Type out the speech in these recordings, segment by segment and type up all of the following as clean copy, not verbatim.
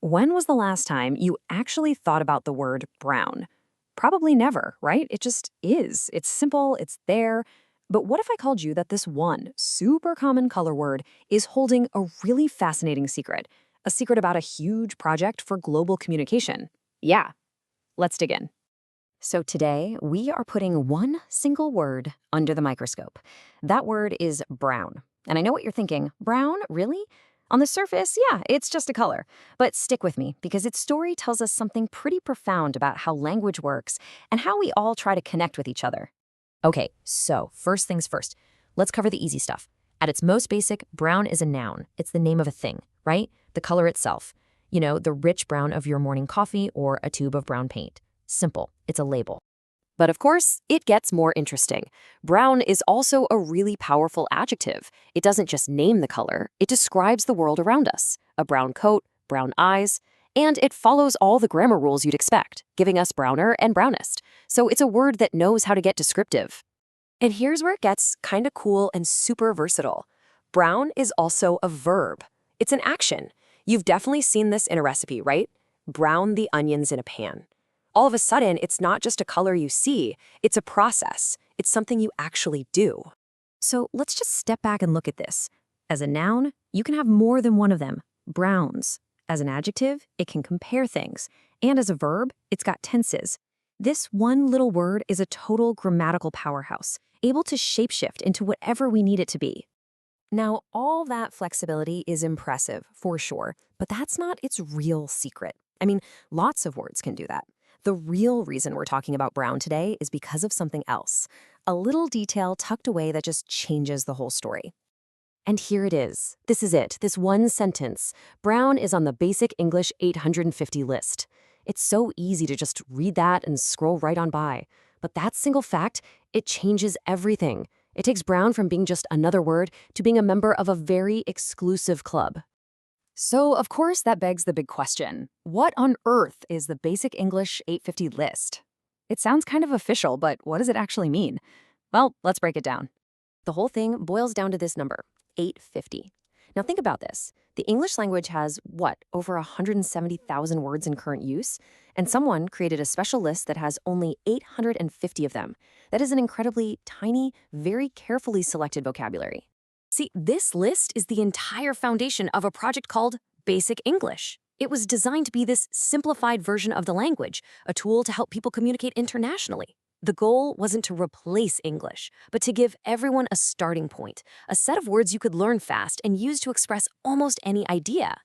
When was the last time you actually thought about the word brown? Probably never, right? It just is. It's simple, it's there. But what if I called you that this one super common color word is holding a really fascinating secret? A secret about a huge project for global communication? Yeah, let's dig in. So today, we are putting one single word under the microscope. That word is brown. And I know what you're thinking. Brown? Really? On the surface, yeah, it's just a color. But stick with me, because its story tells us something pretty profound about how language works and how we all try to connect with each other. Okay, so first things first, let's cover the easy stuff. At its most basic, brown is a noun. It's the name of a thing, right? The color itself. You know, the rich brown of your morning coffee or a tube of brown paint. Simple, it's a label. But of course, it gets more interesting. Brown is also a really powerful adjective. It doesn't just name the color, it describes the world around us. A brown coat, brown eyes, and it follows all the grammar rules you'd expect, giving us browner and brownest. So it's a word that knows how to get descriptive. And here's where it gets kinda cool and super versatile. Brown is also a verb. It's an action. You've definitely seen this in a recipe, right? Brown the onions in a pan. All of a sudden, it's not just a color you see, it's a process. It's something you actually do. So let's just step back and look at this. As a noun, you can have more than one of them, browns. As an adjective, it can compare things. And as a verb, it's got tenses. This one little word is a total grammatical powerhouse, able to shapeshift into whatever we need it to be. Now, all that flexibility is impressive, for sure, but that's not its real secret. I mean, lots of words can do that. The real reason we're talking about brown today is because of something else, a little detail tucked away that just changes the whole story. And here it is. This is it, this one sentence. Brown is on the Basic English 850 list. It's so easy to just read that and scroll right on by. But that single fact, it changes everything. It takes brown from being just another word to being a member of a very exclusive club. So, of course, that begs the big question. What on earth is the Basic English 850 list? It sounds kind of official, but what does it actually mean? Well, let's break it down. The whole thing boils down to this number, 850. Now think about this. The English language has, over 170,000 words in current use? And someone created a special list that has only 850 of them. That is an incredibly tiny, very carefully selected vocabulary. See, this list is the entire foundation of a project called Basic English. It was designed to be this simplified version of the language, a tool to help people communicate internationally. The goal wasn't to replace English, but to give everyone a starting point, a set of words you could learn fast and use to express almost any idea.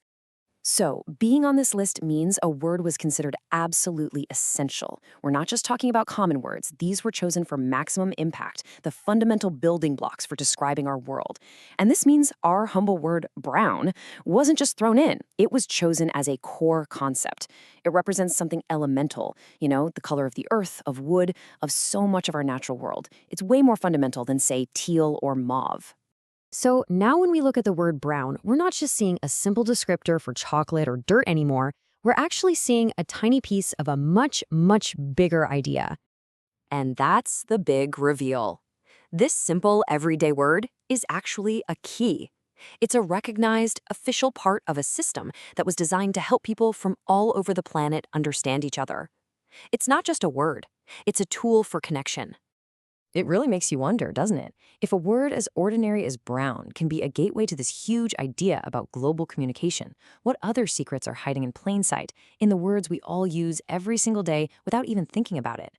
So, being on this list means a word was considered absolutely essential. We're not just talking about common words. These were chosen for maximum impact, the fundamental building blocks for describing our world. And this means our humble word brown wasn't just thrown in. It was chosen as a core concept. It represents something elemental, the color of the earth, of wood, of so much of our natural world. It's way more fundamental than, say, teal or mauve. So now when we look at the word brown, we're not just seeing a simple descriptor for chocolate or dirt anymore. We're actually seeing a tiny piece of a much, much bigger idea. And that's the big reveal. This simple, everyday word is actually a key. It's a recognized, official part of a system that was designed to help people from all over the planet understand each other. It's not just a word. It's a tool for connection. It really makes you wonder, doesn't it? If a word as ordinary as brown can be a gateway to this huge idea about global communication, what other secrets are hiding in plain sight in the words we all use every single day without even thinking about it?